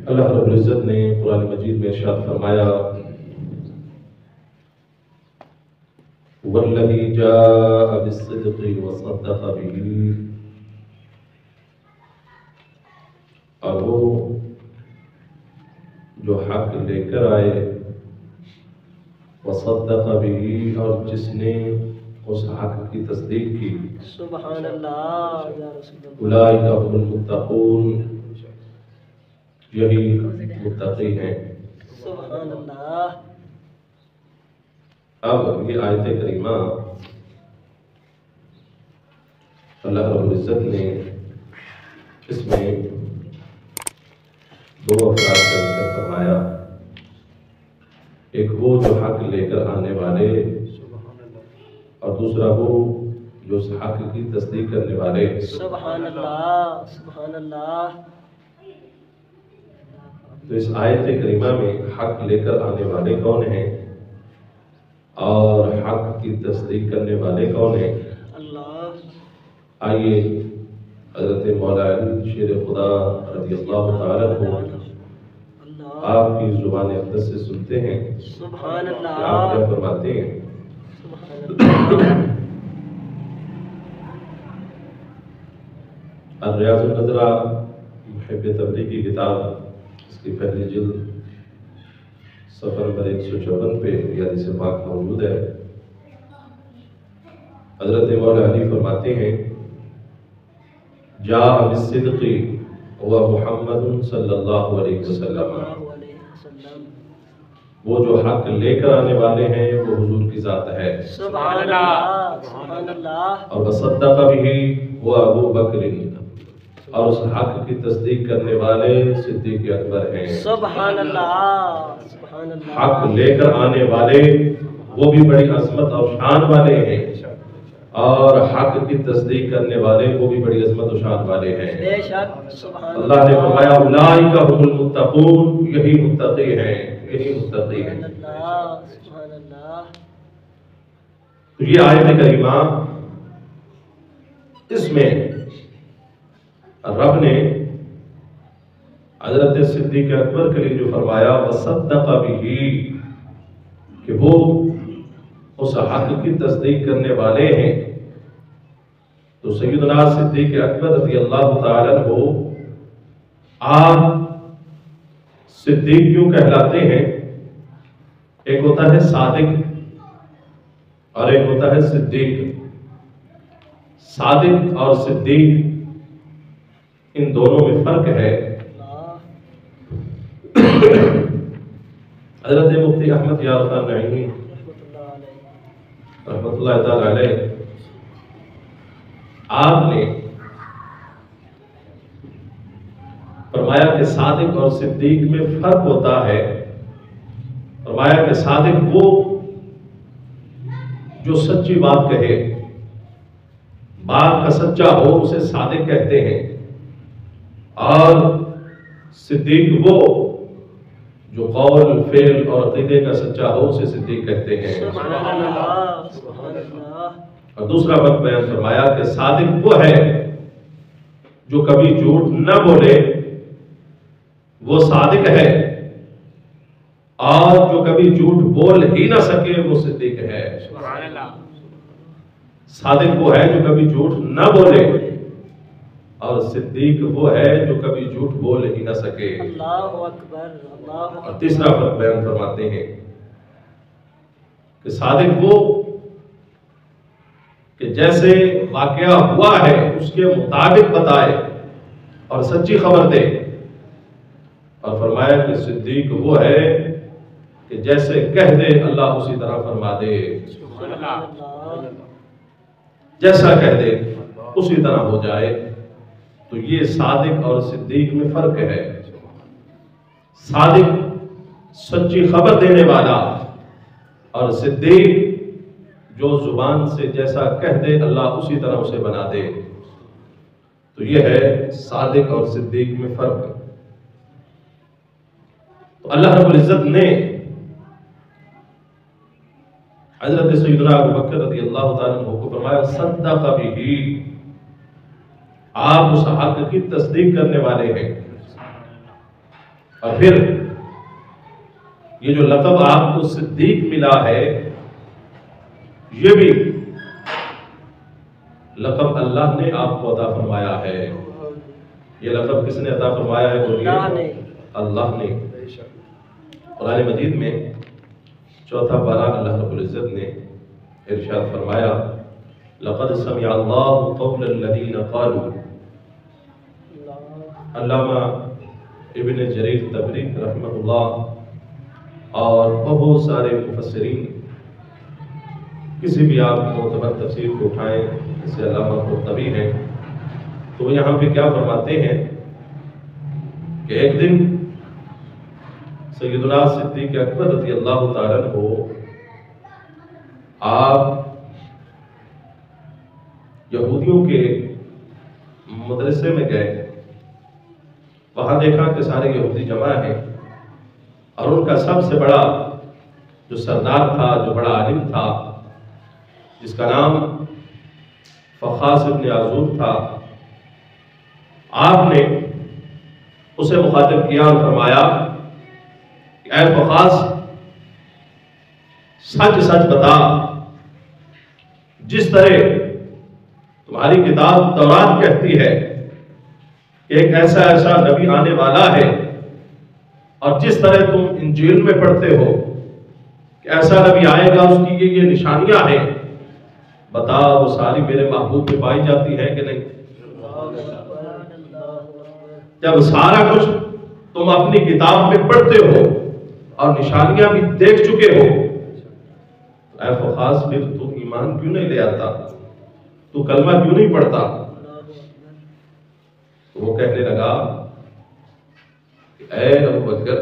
اللہ رب العزت نے قرآن مجید میں ارشاد فرمایا والذی جاء بالصدق وصدق به، اور وہ جو حق لے کر آئے، وصدق به، اور جس نے اس حق کی تصدیق کی، سبحان اللہ یا رسول اللہ، اولئک هم المتقون، یہی متقی ہیں۔ سبحان اللہ۔ اب یہ آیت کریمہ اللہ رب العزت نے اس میں دو افراد کا ذکر فرمایا، ایک وہ جو حق لے کر آنے والے، اور دوسرا وہ جو اس حق کی تصدیق کرنے والے۔ سبحان اللہ، سبحان اللہ۔ تو اس آیت کریمہ میں حق لے کر آنے والے کون ہیں اور حق کی تصدیق کرنے والے کون ہیں؟ اللہ۔ آئیے حضرت مولا علی شیر خدا رضی اللہ تعالیٰ عنہ آپ کی زبان اقدس سے سنتے ہیں سبحان کہ اللہ، آپ کیا فرماتے ہیں۔ سبحان اللہ۔ الریاض النظرہ محب تبلیغ کی کتاب، اس کی پہلی جلد صفحہ نمبر 154 پہ یہ حدیث پاک موجود ہے۔ حضرت مولا علی فرماتے ہیں جاء بالصدق هو محمد صلی اللہ علیہ وسلم، وہ جو حق لے کر آنے والے ہیں وہ حضور کی ذات ہے۔ سبحان اللہ، سبحان اللہ۔ اور وصدق به هو ابو بکر، اور اس حق کی تصدیق کرنے والے صدیق اکبر ہیں۔ سبحان اللہ، سبحان اللہ۔ حق لے کر آنے والے وہ بھی بڑی عظمت اور شان والے ہیں، اور حق کی تصدیق کرنے والے وہ بھی بڑی عظمت و شان والے ہیں۔ بے شک، سبحان اللہ نے فرمایا اولئک هم المتقون، یہی متقی ہیں، یہی متقی ہیں۔ سبحان اللہ، سبحان اللہ۔ تو یہ آیت کریمہ، اس میں رب نے حضرت صدیق اکبر کے لیے جو فرمایا وصدق به، کہ وہ اس حق کی تصدیق کرنے والے ہیں، تو سیدنا صدیق اکبر رضی اللہ تعالیٰ عنہ آپ صدیق کیوں کہلاتے ہیں؟ ایک ہوتا ہے صادق اور ایک ہوتا ہے صدیق۔ صادق اور صدیق ان دونوں میں فرق ہے۔ حضرت مفتی احمد یار خان نعیمی رحمۃ اللہ تعالی علیہ، آپ نے فرمایا کہ صادق اور صدیق میں فرق ہوتا ہے۔ فرمایا کہ صادق وہ جو سچی بات کہے، بات کا سچا ہو اسے صادق کہتے ہیں، اور صدیق وہ جو قول، فعل اور عقیدے کا سچا ہو اسے صدیق کہتے ہیں۔ سبحان اللہ، سبحان اللہ۔ اور دوسرا وقت بیان فرمایا کہ صادق وہ ہے جو کبھی جھوٹ نہ بولے، وہ صادق ہے، اور جو کبھی جھوٹ بول ہی نہ سکے وہ صدیق ہے۔ سبحان اللہ۔ صادق وہ ہے جو کبھی جھوٹ نہ بولے، اور صدیق وہ ہے جو کبھی جھوٹ بول ہی نہ سکے۔ اللہ اکبر، اللہ اور اکبر۔ تیسرا فرق بیان فرماتے ہیں کہ صادق وہ کہ جیسے واقعہ ہوا ہے اس کے مطابق بتائے اور سچی خبر دے، اور فرمایا کہ صدیق وہ ہے کہ جیسے کہہ دے اللہ اسی طرح فرما دے، سبحان اللہ۔ جیسا کہہ دے اسی طرح ہو جائے۔ تو یہ صادق اور صدیق میں فرق ہے۔ صادق سچی خبر دینے والا، اور صدیق جو زبان سے جیسا کہہ دے اللہ اسی طرح اسے بنا دے۔ تو یہ ہے صادق اور صدیق میں فرق۔ تو اللہ رب العزت نے حضرت سیدنا ابو بکر رضی اللہ تعالیٰ عنہ کو فرمایا صدق به، آپ اس حق کی تصدیق کرنے والے ہیں۔ اور پھر یہ جو لقب آپ کو صدیق ملا ہے، یہ بھی لقب اللہ نے آپ کو عطا فرمایا ہے۔ یہ لقب کس نے عطا فرمایا ہے؟ بولیے، اللہ نے۔ اللہ نے۔ قرآن مجید میں چوتھا پارہ اللہ رب العزت نے ارشاد فرمایا، لقد سمع اللہ قول الذین قالوا۔ علامہ ابن جریر طبری رحمہ اللہ اور بہت سارے مفسرین کسی بھی آپ معتبر تفسیر کو اٹھائیں، جیسے علامہ قرطبی ہیں، تو وہ یہاں پہ کیا فرماتے ہیں کہ ایک دن سیدنا صدیق اکبر رضی اللہ تعالیٰ عنہ آپ یہودیوں کے مدرسے میں گئے، وہاں دیکھا کہ سارے یہودی جمع ہیں، اور ان کا سب سے بڑا جو سردار تھا، جو بڑا عالم تھا، جس کا نام فخاص ابن عزور تھا، آپ نے اسے مخاطب کیا اور فرمایا کہ اے فخاص، سچ سچ بتا، جس طرح تمہاری کتاب تورات کہتی ہے کہ ایک ایسا نبی آنے والا ہے، اور جس طرح تم انجیل میں پڑھتے ہو کہ ایسا نبی آئے گا، اس کی یہ نشانیاں ہیں، بتا وہ ساری میرے محبوب میں پائی جاتی ہے کہ نہیں؟ جب سارا کچھ تم اپنی کتاب میں پڑھتے ہو اور نشانیاں بھی دیکھ چکے ہو، اے فخاص پھر تو ایمان کیوں نہیں لے آتا؟ تو کلمہ کیوں نہیں پڑھتا؟ تو وہ کہنے لگا کہ اے ابو بکر،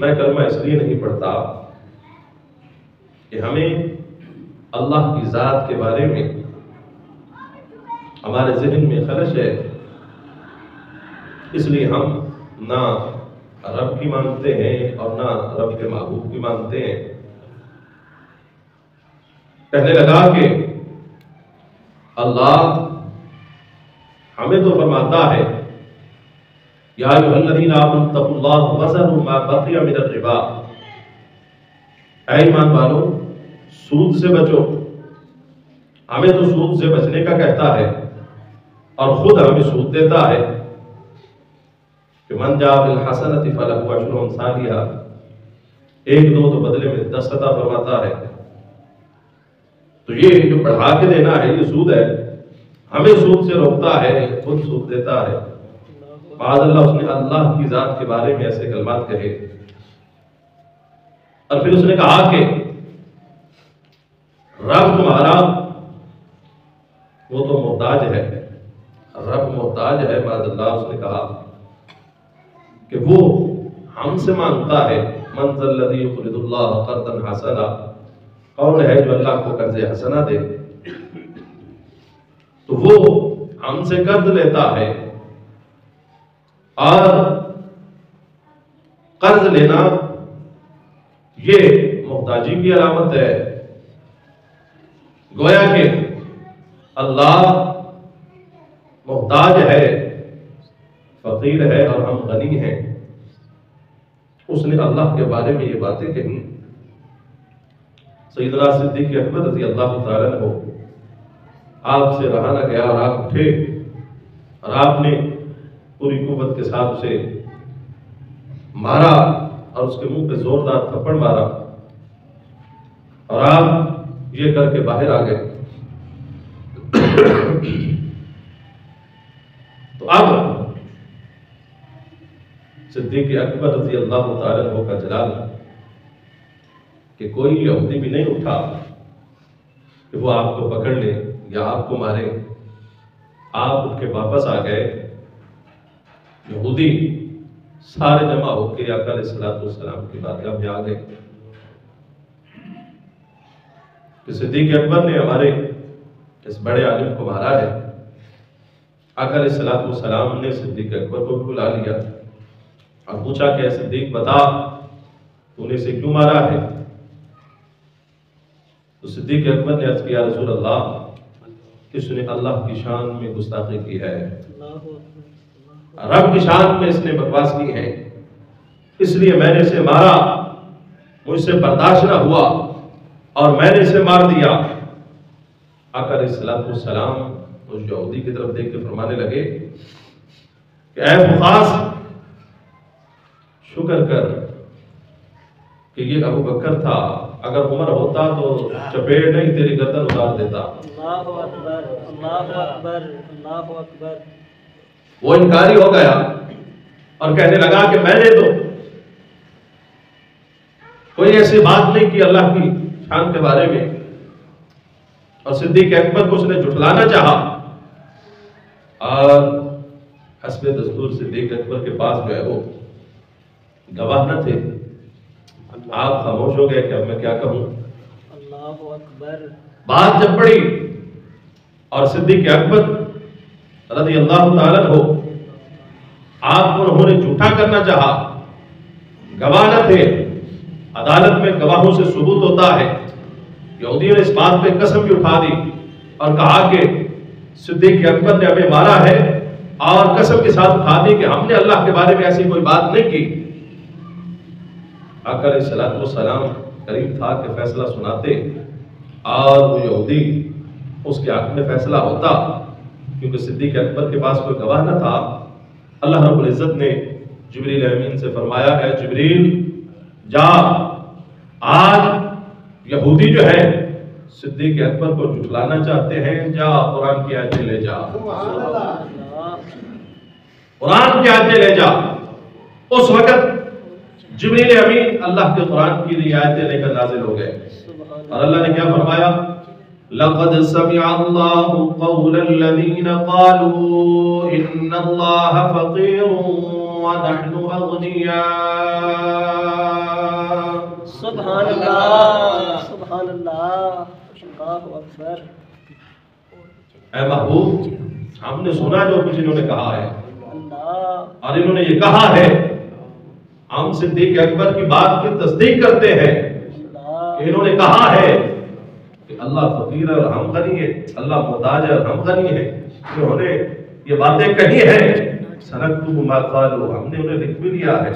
میں کلمہ اس لیے نہیں پڑھتا کہ ہمیں اللہ کی ذات کے بارے میں ہمارے ذہن میں خلش ہے، اس لیے ہم نہ رب کی مانتے ہیں اور نہ رب کے محبوب کی مانتے ہیں۔ کہنے لگا کہ اللہ ہمیں تو فرماتا ہے یا ایھا الذین آمنوا اتقوا اللہ وذروا ما بقی من الربا، اے ایمان والو سود سے بچو، ہمیں تو سود سے بچنے کا کہتا ہے اور خود ہمیں سود دیتا ہے کہ من جاء بالحسنۃ فلہ عشر امثالھا، ایک دو تو بدلے میں 10 عطا فرماتا ہے۔ تو یہ جو بڑھا کے دینا ہے یہ سود ہے، ہمیں سود سے روکتا ہے، خود سود دیتا ہے۔ معاذ اللہ اس نے اللہ کی ذات کے بارے میں ایسے کلمات کہے، اور پھر اس نے کہا کہ رب تمہارا وہ تو محتاج ہے، رب محتاج ہے۔ معاذ اللہ اس نے کہا کہ وہ ہم سے مانگتا ہے، من ذا الذی یقرض اللہ قرضا حسنا، کون ہے جو اللہ کو قرض حسنا دے؟ تو وہ ہم سے قرض لیتا ہے، اور قرض لینا یہ محتاجی کی علامت ہے۔ گویا کہ اللہ محتاج ہے، فقیر ہے اور ہم غنی ہیں۔ اس نے اللہ کے بارے میں یہ باتیں کہیں۔ سیدنا صدیق اکبر رضی اللہ تعالیٰ عنہ آپ سے رہا نہ گیا، اور آپ اٹھے اور آپ نے پوری قوت کے ساتھ اسے مارا اور اس کے منہ پہ زوردار تھپڑ مارا، اور آپ یہ کر کے باہر آ گئے۔ تو اب صدیق اکبر رضی اللہ تعالیٰ عنہ کا جلال کہ کوئی یہودی بھی نہیں اٹھا کہ وہ آپ کو پکڑ لے یا آپ کو مارے۔ آپ اٹھ کے واپس آ گئے، یہودی سارے جمع ہو کے آقا علیہ الصلوۃ والسلام کی بارگاہ میں آ گئے کہ صدیق اکبر نے ہمارے اس بڑے عالم کو مارا ہے۔ آقا علیہ الصلوۃ والسلام نے صدیق اکبر کو بھی بلا لیا اور پوچھا کہ صدیق بتا تو نے اسے کیوں مارا ہے؟ تو صدیق اکبر نے عرض کیا رسول اللہ، کس نے اللہ کی شان میں گستاخی کی ہے، رب کی شان میں اس نے بکواس کی ہے، اس لیے میں نے اسے مارا، مجھ سے برداشت نہ ہوا اور میں نے اسے مار دیا۔ آقا علیہ السلام اس یہودی کی طرف دیکھ کے فرمانے لگے کہ اے فخاس، شکر کر کہ یہ ابو بکر تھا، اگر عمر ہوتا تو چپیڑ نہیں تیری گردن اتار دیتا۔ اللہ اکبر، اللہ اکبر، اللہ اکبر۔ وہ انکاری ہو گیا اور کہنے لگا کہ میں نے تو کوئی ایسی بات نہیں کی اللہ کی شان کے بارے میں، اور صدیق اکبر کو اس نے جھٹلانا چاہا، اور حسب دستور صدیق اکبر کے پاس جو ہے وہ گواہ نہ تھے۔ آپ خاموش ہو گئے کہ اب میں کیا کہوں۔ اللہ اکبر۔ بات جب پڑی اور صدیق اکبر رضی اللہ تعالیٰ عنہ آپ کو انہوں نے جھوٹا کرنا چاہا، گواہ نہ تھے، عدالت میں گواہوں سے ثبوت ہوتا ہے، یہودیوں نے اس بات پہ قسم بھی اٹھا دی اور کہا کہ صدیق اکبر نے ہمیں مارا ہے، اور قسم کے ساتھ اٹھا دی کہ ہم نے اللہ کے بارے میں ایسی کوئی بات نہیں کی۔ آقا علیہ السلام قریب تھا کہ فیصلہ سناتے اور وہ یہودی اس کے حق میں فیصلہ ہوتا، کیونکہ صدیق اکبر کے پاس کوئی گواہ نہ تھا۔ اللہ رب العزت نے جبریل امین سے فرمایا ہے جبریل جا، آج یہودی جو ہے صدیق اکبر کو جھٹلانا چاہتے ہیں، جا قرآن کی آیتیں لے جا، قرآن کی آیتیں لے جا۔ اس وقت جبریل امین اللہ کے قرآن کی آیتیں لے کر نازل ہو گئے، اور اللہ نے کیا فرمایا؟ لَقَدْ سَمِعَ اللَّهُ قَوْلَ الَّذِينَ قَالُوا إِنَّ اللَّهَ فَقِيرٌ وَنَحْنُ أَغْنِيَاءُ۔ سبحان اللہ، سبحان اللہ، اللہ اکبر۔ اے محبوب، ہم نے سنا جو کچھ انہوں نے کہا ہے، اللہ، اور انہوں نے یہ کہا ہے، ہم صدیق اکبر کی بات کی تصدیق کرتے ہیں کہ انہوں نے کہا ہے کہ اللہ فقیر ہے اور ہم غنی ہیں، اللہ محتاج ہے اور ہم غنی ہیں۔ انہوں نے یہ باتیں کہی ہیں، سنکتب ما قالوا، ہم نے انہیں لکھ بھی لیا ہے،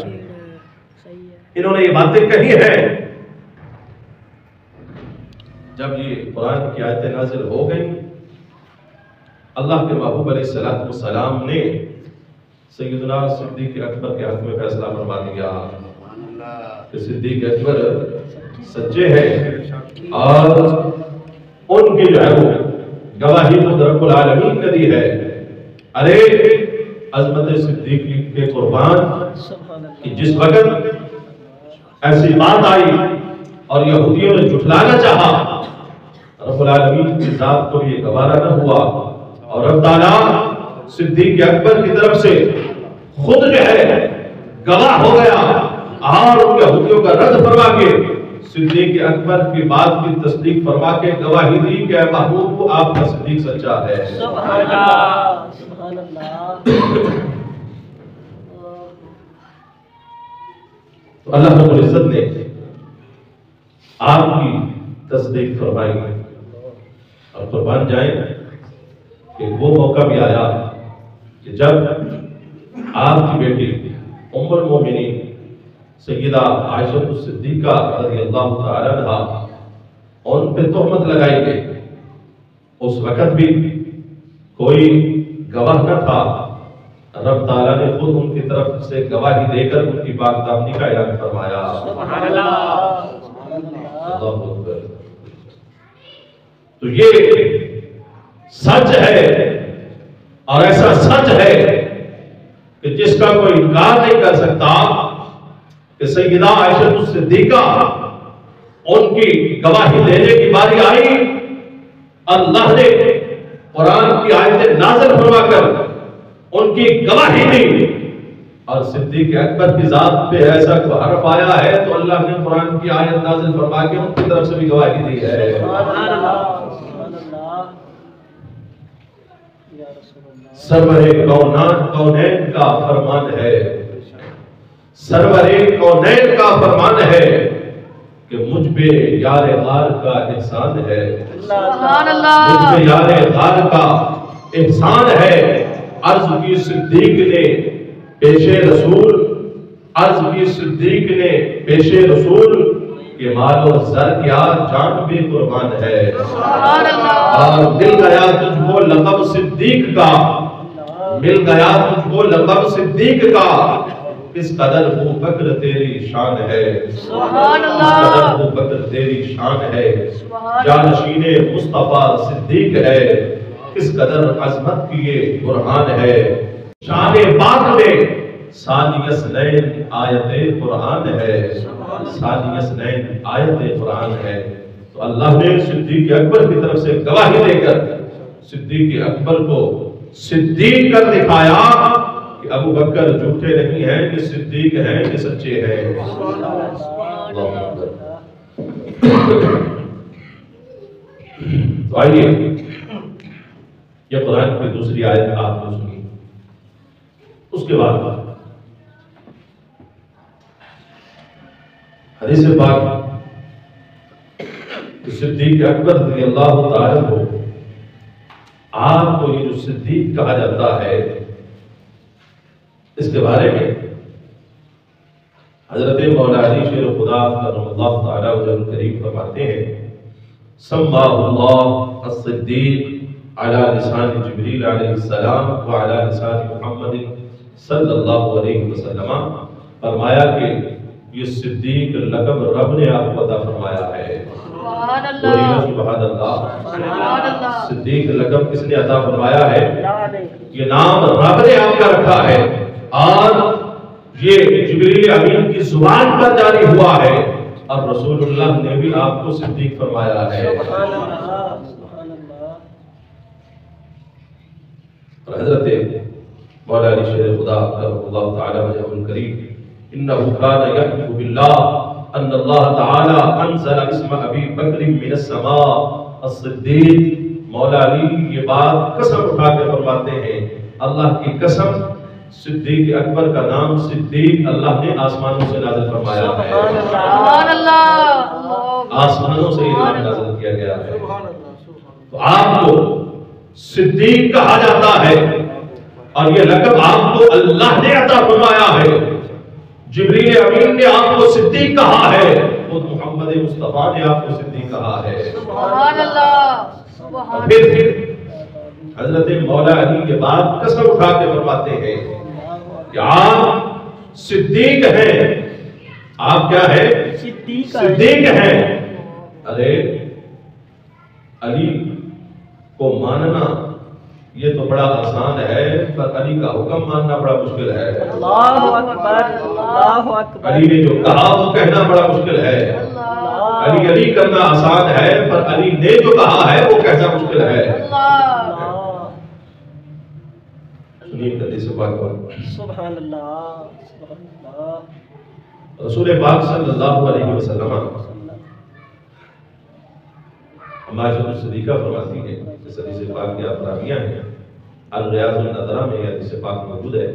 انہوں نے یہ باتیں کہی ہیں۔ جب یہ قرآن کی آیتیں نازل ہو گئی، اللہ کے محبوب علیہ السلام نے سیدنا صدیق اکبر کے حق میں فیصلہ فرما دیا کہ صدیق اکبر سچے ہیں، اور ان کی جو ہے وہ گواہی خود رب العالمین نے دی ہے۔ ارے عظمت صدیق کے قربان کہ جس وقت ایسی بات آئی اور یہودیوں نے جھٹلانا چاہا، رب العالمین کی ذات کو یہ گوارا نہ ہوا، اور رب تعالیٰ صدیق اکبر کی طرف سے خود جو ہے گواہ ہو گیا، اور ان یہودیوں کا رد فرما کے صدیق اکبر کی بات کی تصدیق فرما کے گواہی دی کہ اے محبوب آپ کا صدیق سچا ہے۔ سبحان اللہ، سبحان اللہ۔ تو اللہ رب العزت نے آپ کی تصدیق فرمائی، اور قربان جائیں کہ وہ موقع بھی آیا کہ جب آپ کی بیٹی ام المومنین سیدہ عائشہ الصدیقہ رضی اللہ تعالیٰ عنہا ان پہ تہمت لگائی گئی، اس وقت بھی کوئی گواہ نہ تھا، رب تعالیٰ نے خود ان کی طرف سے گواہی دے کر ان کی پاک دامنی کا اعلان فرمایا۔ سبحان اللہ، اللہ اکبر۔ تو یہ سچ ہے، اور ایسا سچ ہے کہ جس کا کوئی انکار نہیں کر سکتا کہ سیدہ عائشہ الصدیقہ ان کی گواہی دینے کی باری آئی، اللہ نے قرآن کی آیتیں نازل فرما کر ان کی گواہی دی، اور صدیق اکبر کی ذات پہ ایسا کوئی حرف آیا ہے تو اللہ نے قرآن کی آیت نازل فرما کے ان کی طرف سے بھی گواہی دی ہے۔ سبحان اللہ، سبحان اللہ، یا رسول اللہ۔ سرور کونین کا فرمان ہے، سرور کونین کا فرمان ہے کہ مجھ پہ یار غار کا احسان ہے، سبحان اللہ، مجھ پہ یار غار کا احسان ہے عرض کی صدیق نے پیش رسول، عرض کی صدیق نے پیش رسول کہ مال و زر کیا جان بھی قربان ہے، اور مل گیا تجھ کو لقب صدیق کا، مل گیا تجھ کو لقب صدیق کا، اس قدر ابو بکر تیری شان ہے، سبحان اس اللہ، قدر ابو بکر تیری شان ہے، جانشین مصطفیٰ صدیق ہے، اس قدر عظمت کی یہ قرآن ہے، شان باغ میں ثانی اثنین آیت قرآن ہے، ثانی اثنین آیت قرآن ہے۔ تو اللہ نے صدیق اکبر کی طرف سے گواہی دے کر صدیق اکبر کو صدیق کر دکھایا کہ ابو بکر جھوٹے نہیں ہیں، یہ صدیق ہیں، یہ سچے ہیں۔ اللہ اکبر۔ تو آئیے یہ قرآن کی دوسری آیت آپ نے سنی، اس کے بعد حدیث پاک صدیق اکبر رضی اللہ تعالی عنہ، آپ کو یہ جو صدیق کہا جاتا ہے، اس کے بارے میں حضرت مولا علی شیر خدا کرم اللہ تعالی وجہ کریم فرماتے ہیں، سمّا اللہ الصدیق علی لسان جبریل علیہ السلام وعلی لسان محمد صلی اللہ علیہ وسلم، فرمایا کہ یہ صدیق لقب رب نے آپ کو عطا فرمایا ہے۔ سبحان اللہ، سبحان اللہ، سبحان اللہ، صدیق لقب کس نے عطا فرمایا ہے؟ یہ نام رب نے آپ کا رکھا ہے، اور یہ جبریل امین کی زبان پر جاری ہوا ہے، اور رسول اللہ نے بھی آپ کو صدیق فرمایا ہے۔ سبحان اللہ، سبحان اللہ۔ اور حضرت مولا علی شیر خدا کرم اللہ تعالی وجہ الکریم، انہو کان یحلف باللہ ان اللہ تعالی انزل اسم ابی بکر من السماء الصدیق۔ مولا علی یہ بات قسم اٹھا کے فرماتے ہیں، اللہ کی قسم، صدیق اکبر کا نام صدیق اللہ نے آسمانوں سے نازل فرمایا ہے، سبحان اللہ، آسمانوں سے یہ نام نازل کیا گیا ہے۔ تو آپ کو صدیق کہا جاتا ہے، اور یہ لقب آپ کو اللہ نے عطا فرمایا ہے، جبریل امین نے آپ کو صدیق کہا ہے، خود محمد مصطفیٰ نے آپ کو صدیق کہا ہے۔ سبحان اللہ، سبحان پھر حضرت مولا علی یہ بات قسم اٹھا کے فرماتے ہیں کہ آپ صدیق ہیں، آپ کیا ہیں؟ صدیق ہیں۔ ارے علی کو ماننا یہ تو بڑا آسان ہے، پر علی کا حکم ماننا بڑا مشکل ہے۔ اللہ اکبر، اللہ اکبر۔ علی نے جو کہا وہ کہنا بڑا مشکل ہے۔ علی علی کرنا آسان ہے، پر علی نے جو کہا ہے وہ کہنا مشکل ہے۔ سنیے حدیث پاک کو۔ سبحان اللہ، سبحان اللہ۔ رسول پاک صلی اللہ علیہ وسلم عائشہ الصدیقہ فرماتی ہے، اس حدیث پاک کی آپ راویہ ہیں، الریاض النظرہ میں یہ حدیث پاک موجود ہے۔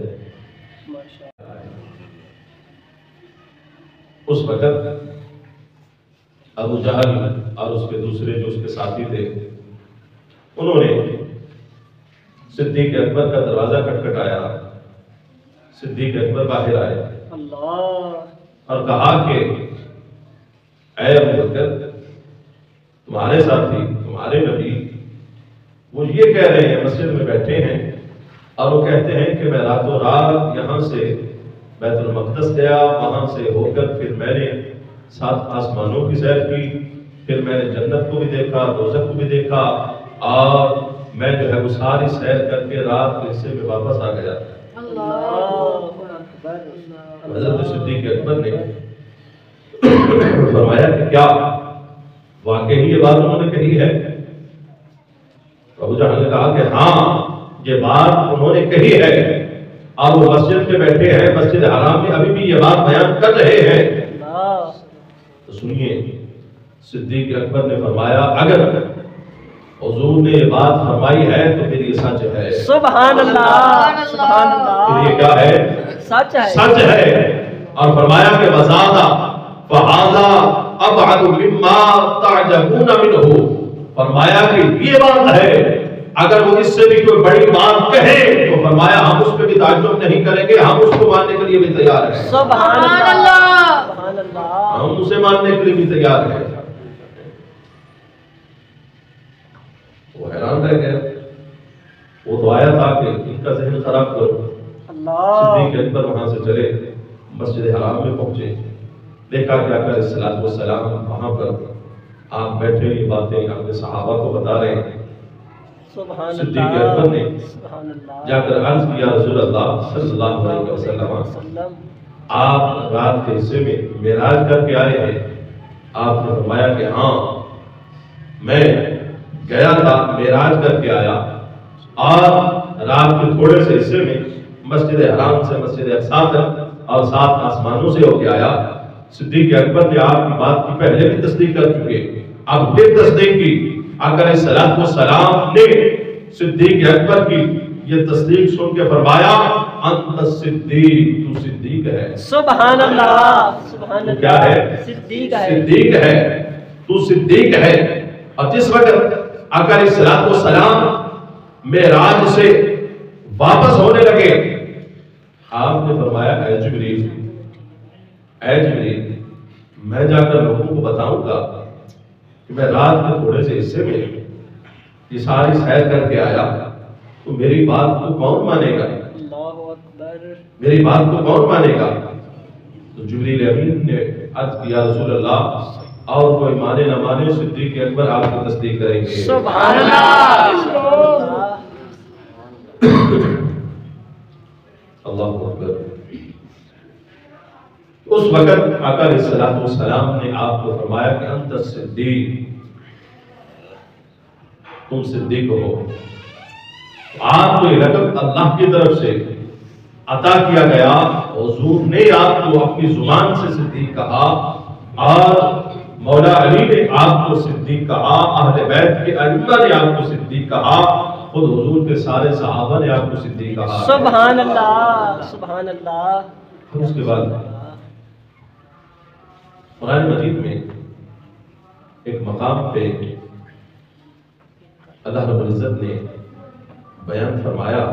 اس وقت ابو جہل اور اس کے دوسرے جو اس کے ساتھی تھے، انہوں نے صدیق اکبر کا دروازہ کھٹکھٹایا۔ صدیق اکبر باہر آئے اور کہا کہ اے ابو بکر، تمہارے ساتھی، تمہارے نبی، وہ یہ کہہ رہے ہیں، مسجد میں بیٹھے ہیں، اور وہ کہتے ہیں کہ میں راتوں رات یہاں سے بیت المقدس گیا، وہاں سے ہو کر پھر میں نے 7 آسمانوں کی سیر کی، پھر میں نے جنت کو بھی دیکھا، دوزخ کو بھی دیکھا، اور میں جو ہے وہ ساری سیر کر کے رات کے حصے میں واپس آ گیا۔ حضرت صدیق اکبر نے فرمایا کہ کیا واقعی یہ بات انہوں نے کہی ہے؟ ابو جہل نے کہا کہ ہاں یہ بات انہوں نے کہی ہے، اور وہ مسجد میں بیٹھے ہیں، مسجد حرام میں ابھی بھی یہ بات بیان کر رہے ہیں۔ تو سنیے، صدیق اکبر نے فرمایا اگر حضور نے یہ بات فرمائی ہے تو پھر یہ سچ ہے۔ سبحان اللہ، سبحان اللہ، پھر یہ کیا ہے؟ سچ ہے، سچ ہے۔ اور فرمایا کہ وزادہ فہذا ابعد مما تعجبون منہ، فرمایا کہ یہ بات ہے اگر وہ اس سے بھی کوئی بڑی بات کہے تو فرمایا ہم اس پہ بھی تعجب نہیں کریں گے، ہم اس کو ماننے کے لیے بھی تیار ہیں۔ سبحان اللہ، سبحان اللہ، ہم اسے ماننے کے لیے بھی تیار ہیں۔ وہ حیران رہ گئے، وہ تو آیا تھا کہ ان کا ذہن خراب کرو۔ صدیق اکبر وہاں سے چلے، مسجد حرام میں پہنچے، دیکھا کہ آقا علیہ الصلوۃ والسلام وہاں پر آپ بیٹھے، یہ باتیں اپنے صحابہ کو بتا رہے ہیں۔ صدیق اکبر نے جا کر عرض کیا، رسول اللہ صلی اللہ علیہ وسلم آپ رات کے حصے میں معراج کر کے آئے ہیں؟ آپ نے فرمایا کہ ہاں میں گیا تھا، معراج کر کے آیا، اور رات کے تھوڑے سے حصے میں مسجد حرام سے مسجد اقصی تک اور 7 آسمانوں سے ہو کے آیا۔ صدیق اکبر نے آپ کی بات کی پہلے بھی تصدیق کر چکے، اب پھر تصدیق کی۔ آقا علیہ الصلوۃ والسلام نے صدیق اکبر کی یہ تصدیق سن کے فرمایا، انت صدیق، تو صدیق ہے۔ سبحان اللہ، سبحان اللہ، کیا ہے؟ صدیق ہے، صدیق ہے، تو صدیق ہے۔ اور جس وقت آقا علیہ الصلوۃ والسلام معراج سے واپس ہونے لگے، آپ نے فرمایا، اے جبریل، اے جبریل، میں جا کر لوگوں کو بتاؤں گا کہ میں رات کے تھوڑے سے حصے میں یہ ساری سیر کر کے آیا، تو میری بات کو کون مانے گا؟ اللہ اکبر، میری بات کو کون مانے گا؟ تو جبریل امین نے عرض کیا، رسول اللہ، اور کوئی مانے نہ مانے، صدیق اکبر آپ کی تصدیق کریں گے۔ سبحان اللہ، اللہ اکبر۔ اس وقت آقا علیہ الصلوۃ والسلام نے آپ کو فرمایا کہ انت صدیق، تم صدیق ہو۔ آپ کو یہ لقب اللہ کی طرف سے عطا کیا گیا، حضور نے آپ کو اپنی زبان سے صدیق کہا، اور مولا علی نے آپ کو صدیق کہا، اہل بیت کے ائمہ نے آپ کو صدیق کہا، خود حضور کے سارے صحابہ نے آپ کو صدیق کہا۔ سبحان اللہ، سبحان اللہ۔ اور اس کے بعد قرآن مجید میں ایک مقام پہ اللہ رب العزت نے بیان فرمایا،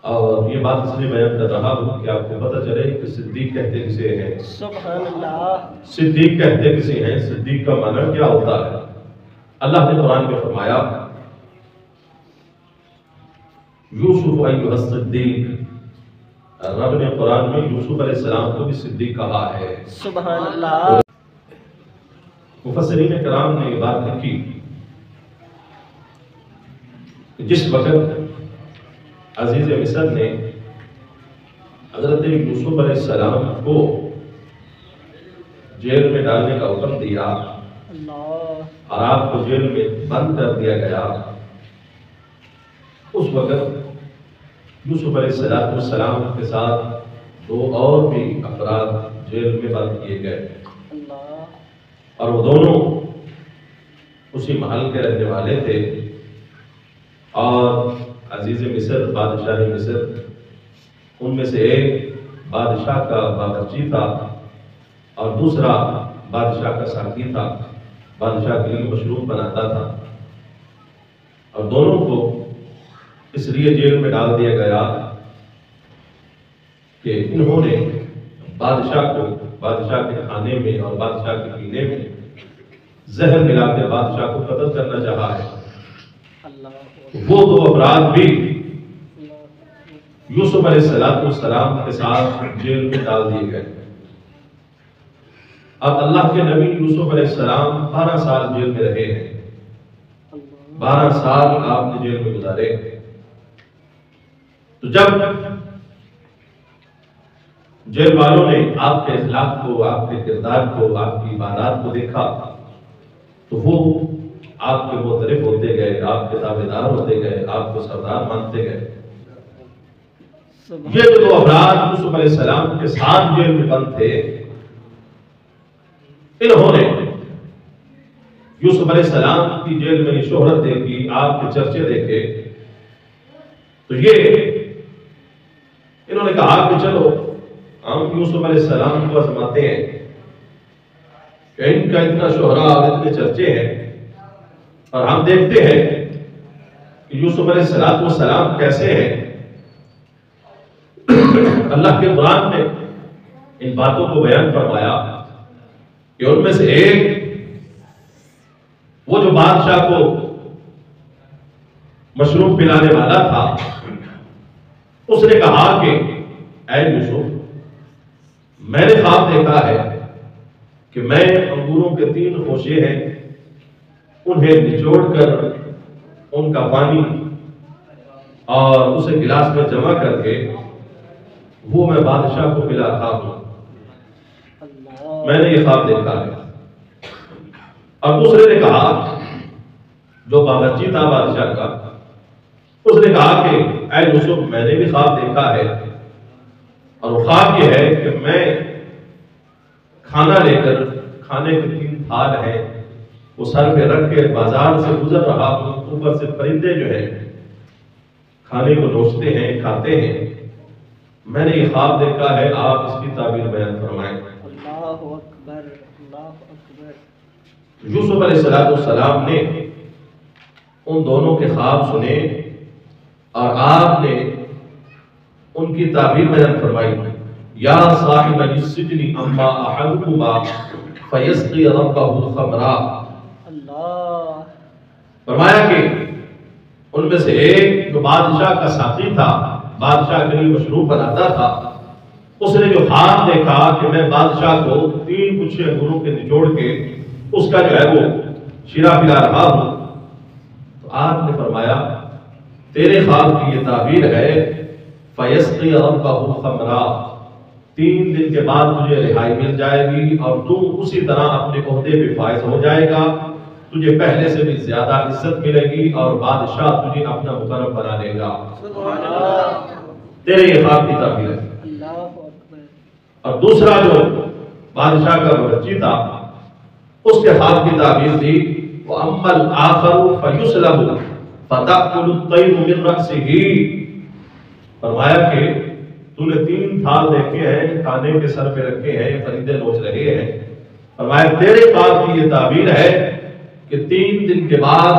اور یہ بات اس لیے بیان کر رہا ہوں کہ آپ کو پتہ چلے کہ صدیق کہتے کسے ہیں۔ سبحان اللہ، صدیق کہتے کسے ہیں، صدیق کا معنی کیا ہوتا ہے؟ اللہ نے قرآن میں فرمایا، یوسف ایھا الصدیق، رب نے قرآن میں یوسف علیہ السلام کو بھی صدیق کہا ہے۔ سبحان اللہ، مفسرین کرام نے یہ بات لکھی کہ جس وقت عزیز مصر نے حضرت یوسف علیہ السلام کو جیل میں ڈالنے کا حکم دیا اور آپ کو جیل میں بند کر دیا گیا، اس وقت یوسف علیہ السلام کے ساتھ 2 اور بھی افراد جیل میں بند کیے گئے، اور وہ دونوں اسی محل کے رہنے والے تھے، اور عزیز مصر، بادشاہ مصر، ان میں سے ایک بادشاہ کا باورچی تھا اور دوسرا بادشاہ کا ساقی تھا، بادشاہ کے لیے مشروب بناتا تھا، اور دونوں کو اس لیے جیل میں ڈال دیا گیا کہ انہوں نے بادشاہ کو بادشاہ کے کھانے میں اور بادشاہ کے پینے میں زہر ملا کے بادشاہ کو قتل کرنا چاہا ہے۔ وہ 2 افراد بھی یوسف علیہ السلام کے ساتھ جیل میں ڈال دیے گئے۔ اب اللہ کے نبی یوسف علیہ السلام 12 سال جیل میں رہے ہیں، 12 سال آپ نے جیل میں گزارے۔ تو جب جیل والوں نے آپ کے اخلاق کو، آپ کے کردار کو، آپ کی عبادات کو دیکھا تو وہ آپ کے معترف ہوتے گئے، آپ کے تابعدار ہوتے گئے، آپ کو سردار مانتے گئے۔ یہ جو 2 افراد یوسف علیہ السلام کے ساتھ جیل میں بند تھے، انہوں نے یوسف علیہ السلام کی جیل میں شہرت دیکھی، آپ کے چرچے دیکھے، تو انہوں نے کہا کہ چلو ہم یوسف علیہ السلام کو آزماتے ہیں کہ ان کا اتنا شہرہ اور اتنے چرچے ہیں، اور ہم دیکھتے ہیں کہ یوسف علیہ السلام کیسے ہیں. اللہ کے قرآن نے ان باتوں کو بیان فرمایا کہ ان میں سے ایک وہ جو بادشاہ کو مشروب پلانے والا تھا، اس نے کہا کہ اے یوسف، میں نے خواب دیکھا ہے کہ میں انگوروں کے 3 خوشے ہیں، انہیں نچوڑ کر ان کا پانی اور اسے گلاس میں جمع کر کے وہ میں بادشاہ کو پلا رہا ہوں. میں نے یہ خواب دیکھا ہے. اور دوسرے نے کہا، جو باورچی تھا بادشاہ کا، اس نے کہا کہ اے یوسف، میں نے بھی خواب دیکھا ہے، اور وہ خواب یہ ہے کہ میں کھانا لے کر، کھانے کے 3 تھال ہیں، وہ سر پہ رکھ کے بازار سے گزر رہا ہوں. اوپر سے پرندے جو ہیں کھانے کو نوچتے ہیں، کھاتے ہیں. میں نے یہ خواب دیکھا ہے، آپ اس کی تعبیر بیان فرمائیں. اللہ اکبر، اللہ اکبر. یوسف علیہ السلام نے ان دونوں کے خواب سنے اور آپ نے ان کی تعبیر بیان فرمائی. یا صاحب السجن اما احدکما فیسقی ربہ خمرا. اللہ. فرمایا کہ ان میں سے ایک جو بادشاہ کا ساتھی تھا، بادشاہ کے لیے مشروب بناتا تھا، اس نے جو خواب دیکھا کہ میں بادشاہ کو 3 گچھے انگوروں کے نچوڑ کے اس کا جو ہے وہ شیرہ پلا رہا ہوں، تو آپ نے فرمایا تیرے خواب کی یہ تعبیر ہے فیسقی ربہ خمرا. 3 دن کے بعد تجھے رہائی مل جائے گی اور تو اسی طرح اپنے عہدے پہ فائز ہو جائے گا. تجھے پہلے سے بھی زیادہ عزت ملے گی اور بادشاہ تجھے اپنا مقرب بنا لے گا. تیرے یہ خواب کی تعبیر ہے. اللہ اکبر. اور دوسرا جو بادشاہ کا باورچی تھا، اس کے خواب کی تعبیر تھی وَأَمَّا الْآخَرُ فَيُسْلَبُ فَتَأْكُلُ الطَّيْرُ مِنْ رَأْسِهِ. فرمایا کہ تو نے 3 تھال دیکھے ہیں، کھانے کے سر پہ رکھے ہیں، پرندے نوچ رہے ہیں. فرمایا تیرے خواب کی یہ تعبیر ہے کہ 3 دن کے بعد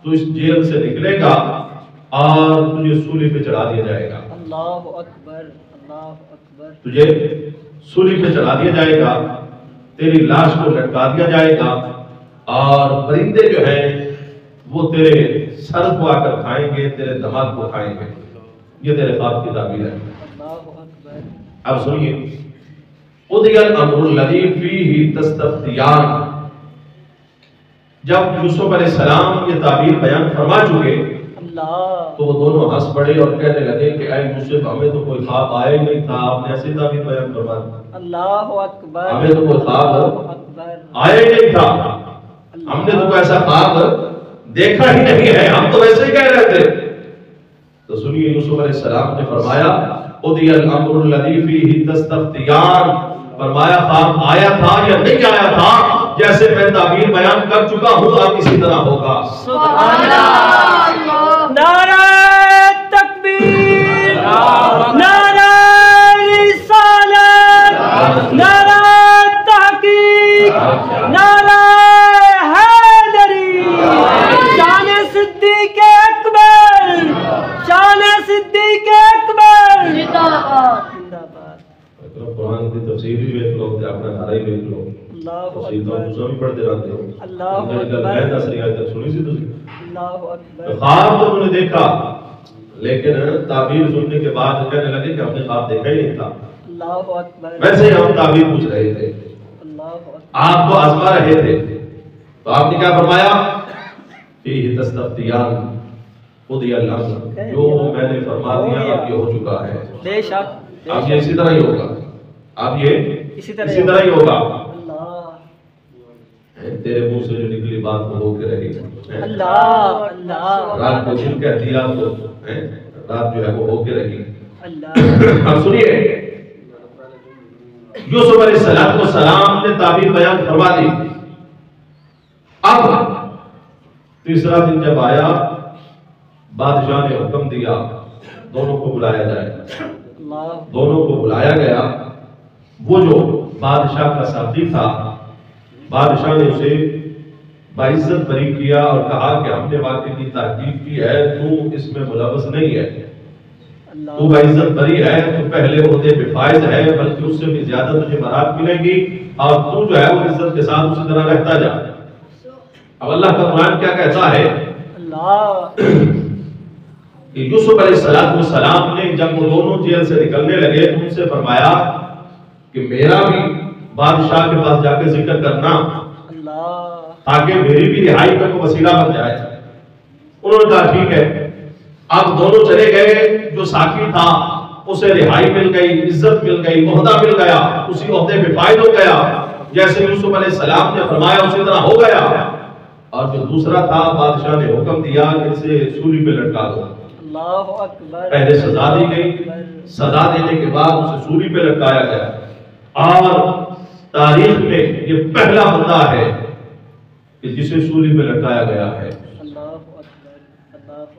تو اس جیل سے نکلے گا اور تجھے سولی پہ چڑھا دیا جائے گا. اللہ اکبر، اللہ اکبر. تجھے سولی پہ چڑھا دیا جائے گا، تیری لاش کو لٹکا دیا جائے گا، اور پرندے جو ہیں وہ تیرے سر کو آ کر کھائیں گے، تیرے دماغ کو کھائیں گے. یہ تیرے خواب کی تعبیر ہے. اللہ اکبر. اب سنیے، قُضِيَ الْأَمْرُ الَّذِي فِيهِ تَسْتَفْتِيَانِ. جب یوسف علیہ السلام یہ تعبیر بیان فرما چکے تو وہ دونوں ہنس پڑے اور کہنے لگے کہ اے یوسف، ہمیں تو کوئی خواب آیا ہی نہیں تھا، آپ نے ایسی تعبیر بیان فرما دی. اللہ اکبر. ہمیں تو کوئی خواب آیا ہی نہیں تھا، ہم نے تو کوئی ایسا خواب دیکھا ہی نہیں ہے، ہم تو ویسے ہی کہہ رہے تھے. تو سنیے، یوسف علیہ السلام نے فرمایا قُضِيَ الْأَمْرُ الَّذِي فِيهِ تَسْتَفْتِيَانِ. فرمایا خواب آیا تھا یا نہیں آیا تھا، جیسے میں تعبیر بیان کر چکا ہوں اب اسی طرح ہوگا. سبحان اللہ. نعرہ تکبیر، نعرہ رسالت، نعرہ تحقیق، نعرہ حیدری. شان صدیق اکبر، شان صدیق اکبر. زندہ باد. زندہ باد. قرآن کی تفسیر بھی دیکھ لو، اپنا نعرہ ہی دیکھ لو. اللہ تفسیر تو اکبر. دوسرا بھی پڑھتے رہتے ہو. اللہ اکبر. میں 10 رعایت تک سنی سی تسی. اللہ اکبر. خواب تو انہوں نے دیکھا، لیکن تعبیر سننے کے بعد کہنے لگے کہ ہم نے خواب دیکھا ہی نہیں تھا. اللہ اکبر. ویسے ہی ہم تعبیر پوچھ رہے تھے، اللہ اکبر. آپ کو آزما رہے تھے. تو آپ نے کیا فرمایا؟ فِيهِ تَسْتَفْتِيَانِ قُضِيَ الْأَمْرُ. جو میں نے فرما دیا اب یہ ہو چکا ہے. بے شک. اب یہ اسی طرح ہی ہوگا، اب یہ اسی اسی طرح ہی ہوگا. اللہ. تیرے منہ سے جو نکلی بات وہ ہو کے رہی. اللہ. اللہ. رات کو دن کہہ دیا تو رات جو ہے وہ ہو کے رہی. اللہ. اب سنیے، یوسف علیہ السلام نے تعبیر بیان فرما دی. اب تیسرا دن جب آیا، بادشاہ نے حکم دیا دونوں کو بلایا جائے. اللہ. دونوں کو بلایا گیا. وہ جو بادشاہ کا ساتھی تھا، بادشاہ نے اسے باعزت بری کیا اور کہا کہ ہم نے واقعے کی تحقیق کی ہے، تو اس میں ملوث نہیں ہے، تو باعزت بری ہے، تو پہلے عہدے پہ فائز ہے، بلکہ اس سے بھی زیادہ تجھے برات ملے گی، اور تو جو ہے وہ عزت کے ساتھ اسی طرح رہتا جا۔ اب اللہ کا قرآن کیا کہتا ہے کہ یوسف علیہ السلام نے جب وہ دونوں جیل سے نکلنے لگے تو ان سے فرمایا کہ میرا بھی بادشاہ کے پاس جا کے ذکر کرنا تاکہ میری بھی رہائی کا کوئی وسیلہ بن جائے۔ انہوں نے کہا ٹھیک ہے۔ اب دونوں چلے گئے، جو ساقی تھا اسے رہائی مل گئی، عزت مل گئی، عہدہ مل گیا، اسی عہدے پہ فائد ہو گیا، جیسے یوسف علیہ السلام نے فرمایا اسی طرح ہو گیا۔ اور جو دوسرا تھا بادشاہ نے حکم دیا کہ اسے سولی پہ لٹکا دو۔ پہلے سزا دی گئی، سزا دینے کے بعد اسے سولی پہ لٹکایا گیا، اور تاریخ میں یہ پہلا بندہ ہے کہ جسے سولی پہ لٹکایا گیا ہے۔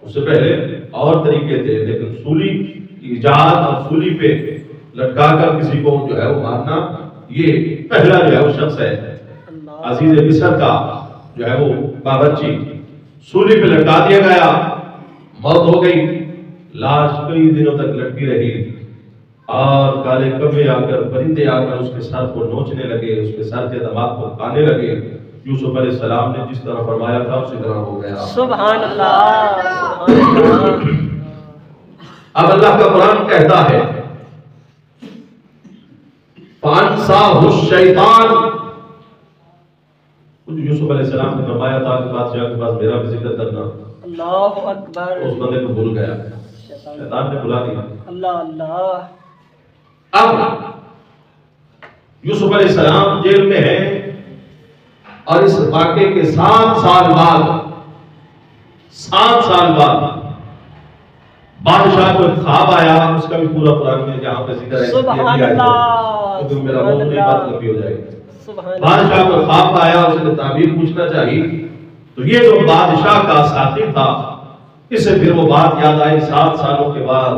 اس سے پہلے اور طریقے تھے، لیکن سولی کی ایجاد اور سولی پہ لٹکا کر کسی کو جو ہے وہ مارنا، یہ پہلا جو ہے وہ شخص ہے۔ عزیز مصر کا جو ہے وہ باورچی سولی پہ لٹکا دیا گیا، موت ہو گئی، لاش کئی دنوں تک لٹکی رہی، اور کالے کبے آ کر، پرندے آ کر اس کے سر کو نوچنے لگے، اس کے سر کے دماغ کو کھانے لگے۔ یوسف علیہ السلام نے جس طرح فرمایا تھا اسی طرح ہو گیا۔ سبحان اللہ، سبحان اللہ۔ اب اللہ کا قرآن کہتا ہے فَأَنْسَاهُ الشَّيْطَانُ، یوسف علیہ السلام نے فرمایا تھا کہ بادشاہ کے پاس میرا بھی ذکر کرنا، اللہ اکبر، اس بندے کو بھول گیا، شیطان نے بھلا دیا۔ اللہ اللہ۔ اب یوسف علیہ السلام جیل میں ہیں، اور اس واقعے کے 7 سال بعد بادشاہ کو خواب آیا، اس کا بھی پورا قرآن میں جہاں پہ ذکر ہے، سبحان اللہ، کیونکہ میرا موضوع نہیں بات لمبی ہو جائے گی۔ سبحان اللہ۔ بادشاہ کو خواب آیا، اسے نے تعبیر پوچھنا چاہیے، تو یہ جو بادشاہ کا ساتھی تھا، اسے پھر وہ بات یاد آئی 7 سالوں کے بعد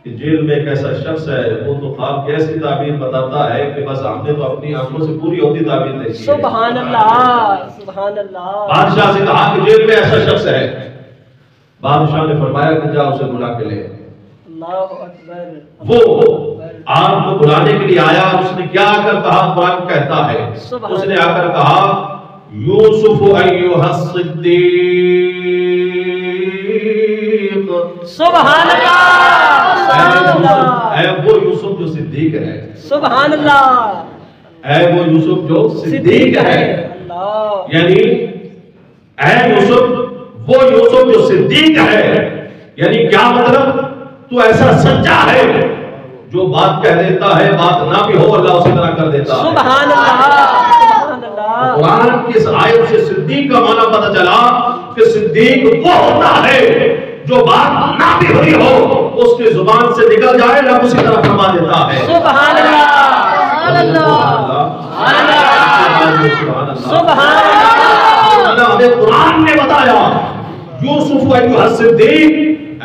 کہ جیل میں ایک ایسا شخص ہے، وہ تو خواب کی ایسی تعبیر بتاتا ہے کہ بس ہم نے تو اپنی آنکھوں سے پوری ہوتی تعبیر دیکھی ہے۔ سبحان اللہ، سبحان اللہ۔ بادشاہ سے کہا کہ جیل میں ایسا شخص ہے، بادشاہ نے فرمایا کہ جا اسے بلا کے لے۔ اللہ اکبر۔ وہ آپ کو بلانے کے لیے آیا، اس نے کیا آ کر کہا؟ قرآن کہتا ہے اس نے آ کر کہا یوسف ایھا الصدیق، سبحان اللہ، اے وہ یوسف جو صدیق ہے، سبحان اللہ، اے وہ یوسف جو صدیق ہے، اللہ، یعنی اے یوسف وہ یوسف جو صدیق ہے، یعنی کیا مطلب؟ تو ایسا سچا ہے جو بات کہہ دیتا ہے، بات نہ بھی ہو اللہ اسی طرح کر دیتا ہے۔ سبحان اللہ، سبحان اللہ۔ قرآن کی اس آیت سے صدیق کا معنی پتہ چلا کہ صدیق وہ ہوتا ہے جو بات نہ بھی ہوئی ہو اس کی زبان سے نکل جائے رب اسی طرح فرما دیتا ہے۔ سبحان اللہ، سبحان اللہ، سبحان اللہ۔ اللہ ہمیں قرآن نے بتایا یوسف ایھا الصدیق،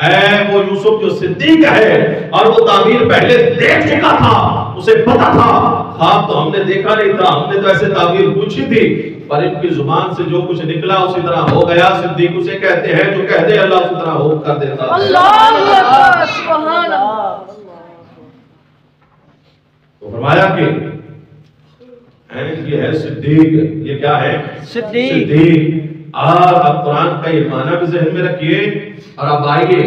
اے وہ یوسف جو صدیق ہے، اور وہ تعبیر پہلے دیکھ چکا تھا، اسے پتا تھا، خواب تو ہم نے دیکھا نہیں تھا، ہم نے تو ایسے تعبیر پوچھی تھی، پر ان کی زبان سے جو کچھ نکلا اسی طرح ہو گیا۔ صدیق اسے کہتے ہیں جو کہہ دے اللہ اسی طرح ہو کر دیتا ہے۔ اللہ اکبر، سبحان اللہ۔ تو فرمایا کہ یہ ہے صدیق، یہ کیا ہے؟ صدیق۔ اور اب قرآن کا یہ معنی بھی ذہن میں رکھیے، اور اب آئیے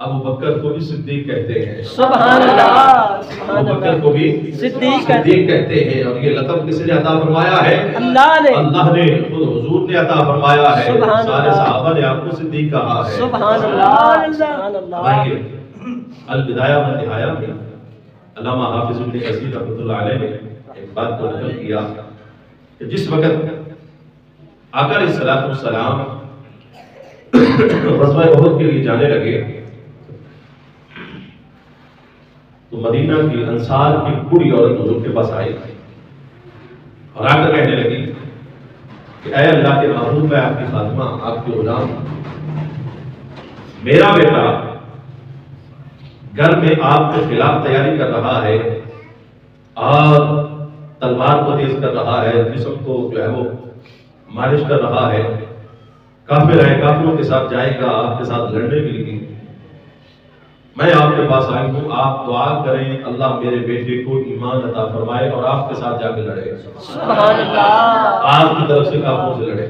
ابو بکر کو بھی صدیق کہتے ہیں۔ سبحان اللہ، سبحان ابو بکر اللہ۔ کو بھی صدیق کہتے ہیں، اور یہ لقب کس نے عطا فرمایا ہے؟ اللہ نے، اللہ نے، خود حضور نے عطا فرمایا ہے، سبحان سارے اللہ۔ صحابہ نے آپ کو صدیق کہا ہے۔ سبحان اللہ، سبحان اللہ۔ آئیے البدایہ و النہایہ میں علامہ حافظ ابن کثیر رحمۃ اللہ علیہ نے ایک بات کو نقل کیا کہ جس وقت آقا علیہ السلام غزوہ احد کے لیے جانے لگے تو مدینہ کی انصار کی بوڑھی عورت حضور کے پاس آئی اور آ کر کہنے لگی کہ اے اللہ کے محبوب، ہے آپ کی خادمہ، آپ کے غلام، میرا بیٹا گھر میں آپ کے خلاف تیاری کر رہا ہے اور تلوار کو تیز کر رہا ہے، جسم کو جو ہے وہ مالش کر رہا ہے، کافر ہے، کافروں کے ساتھ جائے گا آپ کے ساتھ لڑنے کے لیے، میں آپ کے پاس آئی ہوں، آپ دعا کریں اللہ میرے بیٹے کو ایمان عطا فرمائے اور آپ کے ساتھ جا کے لڑے، سبحان اللہ، آپ کی طرف سے کافروں سے لڑے۔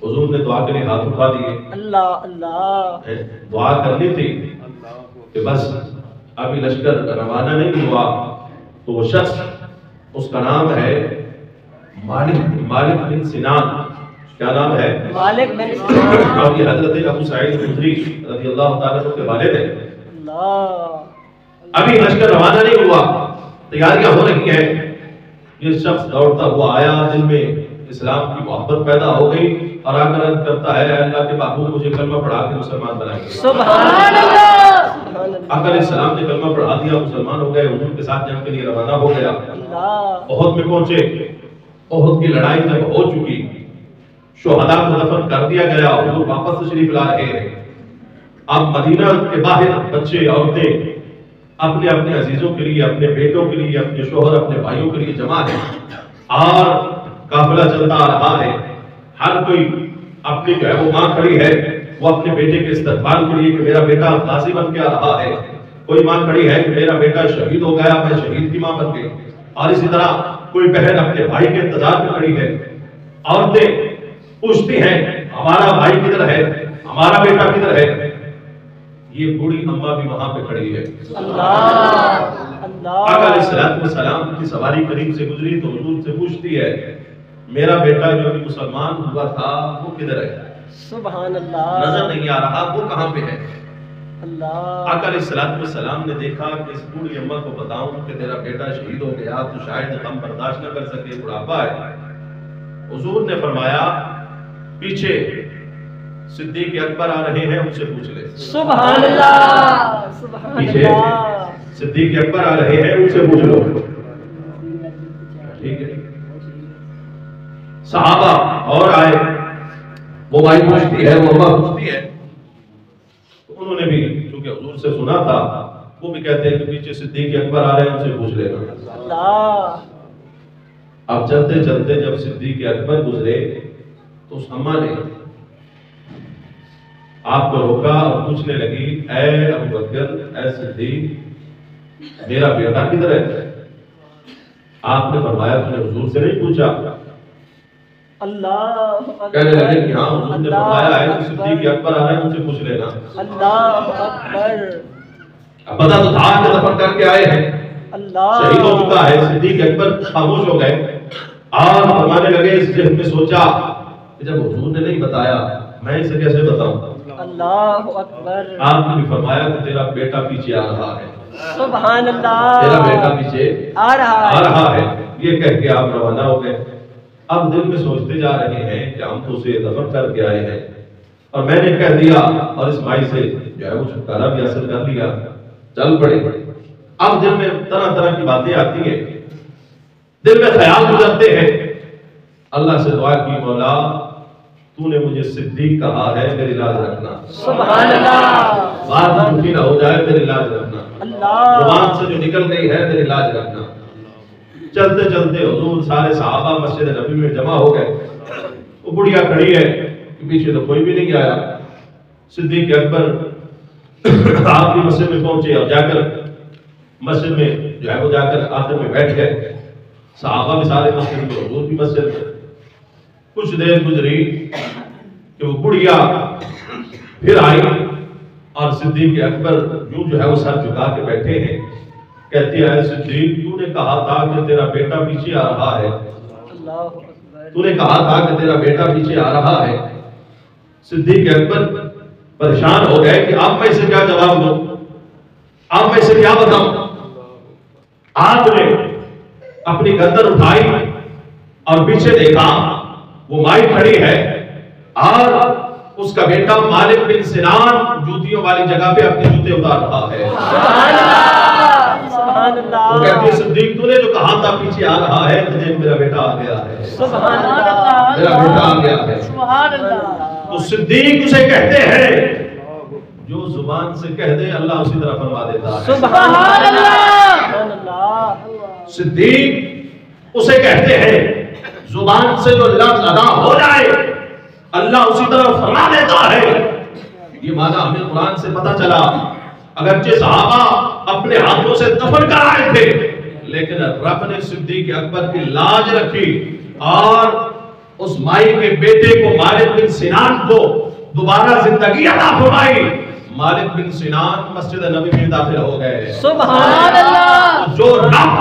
حضور نے دعا کے لیے ہاتھ اٹھا دیے، اللہ اللہ، دعا کرنی تھی کہ بس ابھی لشکر روانہ نہیں ہوا، تو وہ شخص اس کا نام ہے مالک بن سنان، کیا نام ہے؟ مالک بن سنان، اور یہ حضرت ابو سعید خدری رضی اللہ تعالیٰ عنہ کے والد ہیں۔ اللہ، ابھی لشکر روانہ نہیں ہوا، تیاریاں ہو رہی ہیں، یہ شخص دوڑتا ہوا آیا، دل میں اسلام کی محبت پیدا ہو گئی اور آ کر عرض کرتا ہے اللہ کے محبوب مجھے کلمہ پڑھا کے مسلمان بنائیں۔ سبحان اللہ، آقا علیہ السلام نے کلمہ پڑھا دیا، مسلمان ہو گئے، حضور کے ساتھ جنگ کے لیے روانہ ہو گیا۔ اللہ، احد میں پہنچے، احد کی لڑائی جب ہو چکی، شہداء کو دفن کر دیا گیا، حضور واپس تشریف لا رہے ہیں۔ اب مدینہ کے باہر بچے عورتیں اپنے اپنے عزیزوں کے لیے، اپنے بیٹوں کے لیے، اپنے شوہر اپنے بھائیوں کے لیے جمع ہے، اور قافلہ چلتا آ رہا ہے۔ ہر کوئی اپنی جو ہے وہ ماں کھڑی ہے، وہ اپنے بیٹے کے استقبال کے لیے کہ میرا بیٹا غازی بن کے آ رہا ہے، کوئی ماں کھڑی ہے کہ میرا بیٹا شہید ہو گیا، میں شہید کی ماں بن گئی، اور اسی طرح کوئی بہن اپنے بھائی کے انتظار میں کھڑی ہے۔ عورتیں پوچھتی ہیں ہمارا بھائی کدھر ہے، ہمارا بیٹا کدھر ہے۔ یہ بوڑھی اماں بھی وہاں پہ کھڑی ہے۔ اللہ، آقا علیہ السلام کی سواری قریب سے گزری تو حضور سے پوچھتی ہے میرا بیٹا جو بھی مسلمان ہوا تھا وہ کدھر ہے، سبحان اللہ، نظر نہیں آ رہا، وہ کہاں پہ ہے۔ اللہ، آقا علیہ السلام نے دیکھا کہ اس بوڑھی اماں کو بتاؤں کہ تیرا بیٹا شہید ہو گیا تو شاید غم برداشت نہ کر سکے، بڑھاپا ہے۔ حضور نے فرمایا پیچھے صدیق اکبر آ رہے ہیں، ان سے پوچھ لے۔ سبحان اللہ، سبحان پیچھے اللہ، صدیق اکبر آ رہے ہیں، ان سے پوچھ لو۔ ٹھیک ہے، صحابہ اور آئے، وہ بھائی پوچھتی ہے، وہ اماں پوچھتی ہے، تو انہوں نے بھی چونکہ حضور سے سنا تھا، وہ بھی کہتے ہیں کہ پیچھے صدیق اکبر آ رہے ہیں، ان سے پوچھ لینا۔ اللہ، اب چلتے چلتے جب صدیق اکبر گزرے تو اس اماں نے آپ کو روکا اور پوچھنے لگی اے ابو بکر، اے صدیق، میرا بیٹا کدھر ہے؟ آپ نے فرمایا تم نے حضور سے نہیں پوچھا؟ اللہ، کہنے لگے کہ ہاں حضور نے فرمایا ہے کہ صدیق اکبر آ رہے ہیں، ان سے پوچھ لینا۔ اللہ اکبر، اب پتہ تو تھا کہ دفن کر کے آئے ہیں، اللہ، شہید ہو چکا ہے۔ صدیق اکبر خاموش ہو گئے اور فرمانے لگے اس ذہن میں سوچا کہ جب حضور نے نہیں بتایا میں اسے کیسے بتاؤں۔ اللہ اکبر، آپ نے بھی فرمایا کہ تیرا بیٹا پیچھے آ رہا ہے، سبحان اللہ، تیرا بیٹا پیچھے آ رہا ہے، یہ کہہ کے آپ روانہ ہو گئے۔ اب دل میں سوچتے جا رہے ہیں کہ ہم تو اسے دفن کر کے آئے ہیں اور میں نے کہہ دیا اور اس مائی سے جو ہے وہ چھٹکارا بھی حاصل کر لیا، چل پڑے۔ اب دل میں طرح طرح کی باتیں آتی ہیں، دل میں خیال گزرتے ہیں۔ اللہ سے دعا کی مولا تو نے مجھے صدیق کہا ہے، میری لاج رکھنا، سبحان اللہ، بات جھوٹی نہ ہو جائے، میری لاج رکھنا، اللہ، زبان سے جو نکل گئی ہے میری لاج رکھنا۔ چلتے چلتے حضور سارے صحابہ مسجد نبی میں جمع ہو گئے، وہ بڑھیا کھڑی ہے کہ پیچھے تو کوئی بھی نہیں آیا۔ صدیق اکبر آپ کی مسجد میں پہنچے اور جا کر مسجد میں جو ہے وہ جا کر آخر میں بیٹھ گئے، صحابہ بھی سارے مسجد میں، حضور بھی مسجد میں۔ کچھ دیر گزری کہ وہ بڑھیا پھر آئی اور صدیق اکبر یوں جو ہے وہ سر جھکا کے بیٹھے ہیں، کہتی ہے صدیق تو نے کہا تھا کہ تیرا بیٹا پیچھے آ رہا ہے، اللہ اکبر، تو نے کہا تھا کہ تیرا بیٹا پیچھے آ رہا ہے۔ صدیق اکبر پریشان ہو گئے کہ اب میں اسے کیا جواب دوں، اب میں اسے کیا بتاؤں۔ آپ نے اپنی گردن اٹھائی اور پیچھے دیکھا وہ مائی کھڑی ہے اور اس کا بیٹا مالک بن سنان جوتیوں والی جگہ پہ اپنے جوتے اتار رہا ہے۔ سبحان اللہ، سبحان اللہ، وہ کہتی ہے صدیق تو نے جو کہا تھا پیچھے آ رہا ہے، تجھے میرا بیٹا آ گیا ہے، سبحان اللہ، میرا بیٹا آ گیا ہے۔ سبحان اللہ، تو صدیق اسے کہتے ہیں جو زبان سے کہہ دے اللہ اسی طرح فرما دیتا ہے۔ سبحان اللہ، سبحان اللہ، صدیق اسے کہتے ہیں زبان سے جو لفظ ادا ہو جائے اللہ اسی طرح فرما دیتا ہے. یہ معنی ہمیں قرآن سے پتہ چلا. اگرچہ صحابہ اپنے ہاتھوں سے دفن کرائے تھے لیکن رب نے صدیق اکبر کی لاج رکھی اور اس مائی کے بیٹے کو مالک بن سنان کو دوبارہ زندگی عطا فرمائی. مالک بن سنان مسجد نبی میں داخل ہو گئے. سبحان اللہ. جو رب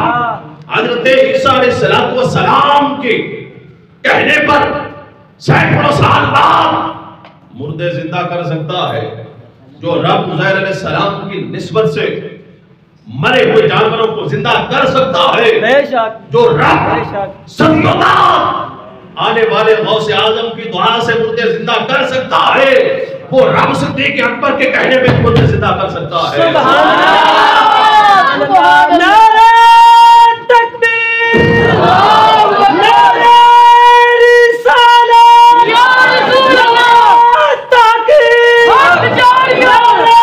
حضرت عیسیٰ علیہ السلام کے کہنے پر سینکڑوں سال بعد مردے زندہ کر سکتا ہے، جو رب عزیر علیہ السلام کی نسبت سے مرے ہوئے جانوروں کو زندہ کر سکتا ہے، بے شک، جو رب بے شک، صدیوں بعد آنے والے غوث اعظم کی دعا سے مردے زندہ کر سکتا ہے، وہ رب صدیق اکبر کے کہنے پہ مردے زندہ کر سکتا ہے. سبحان اللہ. سبحان اللہ. نعرہ تکبیر، نعرہ رسالت، یا رسول اللہ. تاکید، حق جاریہ. نعرہ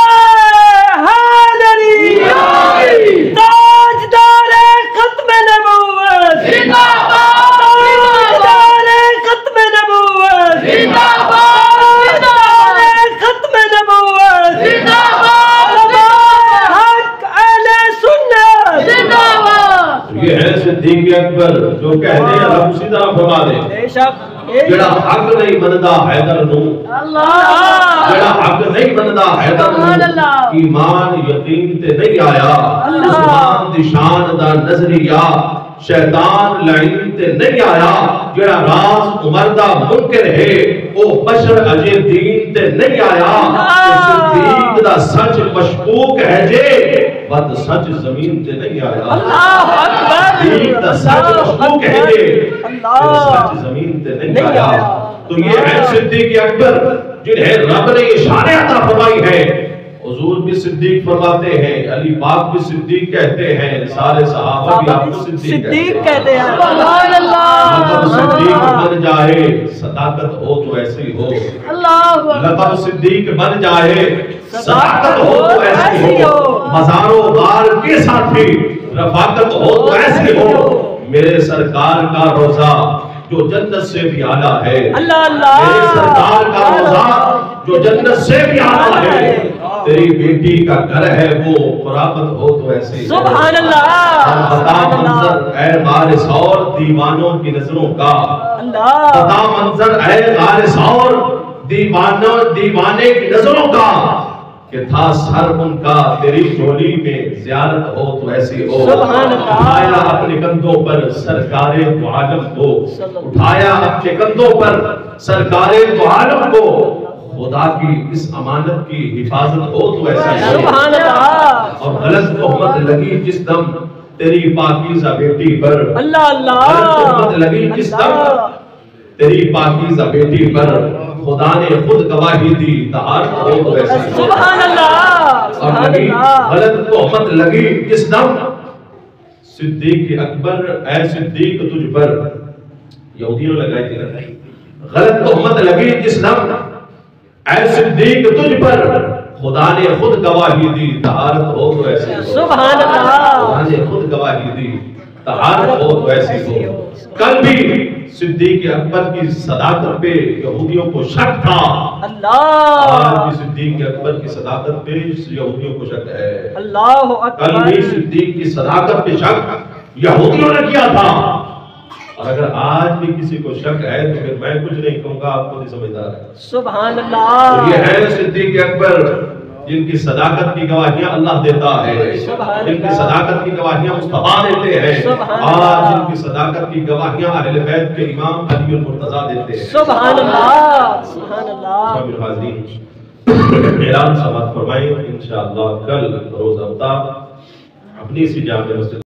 حیدری، تاجدار ختم نبوت، زندہ باد. تاجدار ختم نبوت، زندہ باد. تاجدار ختم نبوت، زندہ باد. حق اہل سنت، زندہ باد. یہ ہے صدیق اکبر جو کہتے ہیں رب اسی طرح فرما دے. بے شک، جڑا حق نہیں بندا حیدر نو، اللہ. جڑا حق نہیں بندا حیدر سبحان نو، اللہ. ایمان یقین تے نہیں آیا، عثمان دی شان دا نظریہ شیطان لعین تے نہیں آیا، جڑا راز عمر دا منکر ہے او بشر اجے دین تے نہیں آیا. صدیق دا سچ مشکوک ہے جے ود سچ زمین تے نہیں آیا. اللہ اکبر. صدیق دا سچ مشکوک ہے جے سچ زمین تے نہیں آیا. تو یہ ہے صدیق اکبر جنہیں رب نے یہ شان عطا فرمائی ہے. حضور بھی صدیق فرماتے ہیں، علی پاک بھی صدیق کہتے ہیں، سارے صحابہ بھی آپ کو صدیق کہتے ہیں. سبحان اللہ. لقب صدیق بن جائے صداقت ہو تو ایسی ہو. اللہ. لقب صدیق بن جائے صداقت ہو تو ایسی ہو. مزاروں بار کے ساتھی رفاقت ہو تو ایسی ہو. میرے سرکار کا روزہ جو جنت سے بھی اعلیٰ ہے، اللہ اللہ. میرے سرکار کا روزہ جو جنت سے بھی اعلیٰ ہے. تیری بیٹی کا گھر ہے وہ قرابت ہو تو ایسی. سبحان اللہ. بتا منظر اے غارث اور دیوانوں کی نظروں کا، اللہ. بتا منظر اے غارث اور دیوانے کی نظروں کا، کہ تھا سر ان کا تیری جھولی میں زیارت ہو تو ایسی ہو. سبحان اللہ. اٹھایا اپنے کندھوں پر سرکار دو عالم کو، اٹھایا اپنے کندھوں پر سرکار دو عالم کو، خدا کی اس امانت کی حفاظت ہو تو ایسی ہو. سبحان اللہ. اور غلط تہمت لگی جس دم تیری پاکیزہ بیٹی پر، اللہ اللہ. غلط تہمت لگی جس دم تیری پاکیزہ بیٹی پر، خدا نے خود گواہی دی طہارت ہو تو ایسی ہو. سبحان اللہ. اور سبحان لگی اللہ. غلط تہمت لگی جس دم صدیق اکبر اے صدیق تجھ پر، یہودیوں نے لگائی تھی، غلط تہمت لگی جس دم اے صدیق تجھ پر، خدا نے خود گواہی دی طہارت ہو تو ایسی ہو. سبحان اللہ. خدا نے خود گواہی دی طہارت ہو تو ایسی ہو. کل بھی صدیق اکبر کی صداقت پہ یہودیوں کو شک تھا، اللہ. آج بھی صدیق اکبر کی صداقت پہ یہودیوں کو شک ہے. اللہ کل اکبر. بھی صدیق کی صداقت پہ شک یہودیوں نے کیا تھا، اور اگر آج بھی کسی کو شک ہے تو پھر میں کچھ نہیں کہوں گا، آپ کو نہیں سمجھدار ہے. سبحان تو اللہ. یہ ہے صدیق اکبر جن کی صداقت کی گواہیاں اللہ دیتا ہے، جن کی صداقت کی گواہیاں مصطفیٰ دیتے ہیں، اور جن کی صداقت کی گواہیاں اہل بیت کے امام علی المرتضیٰ دیتے ہیں. سبحان اللہ. سبحان اللہ. شامل حاضرین، اعلان سماعت فرمائیں. انشاءاللہ کل روز ہفتہ اپنی سی جامع مسجد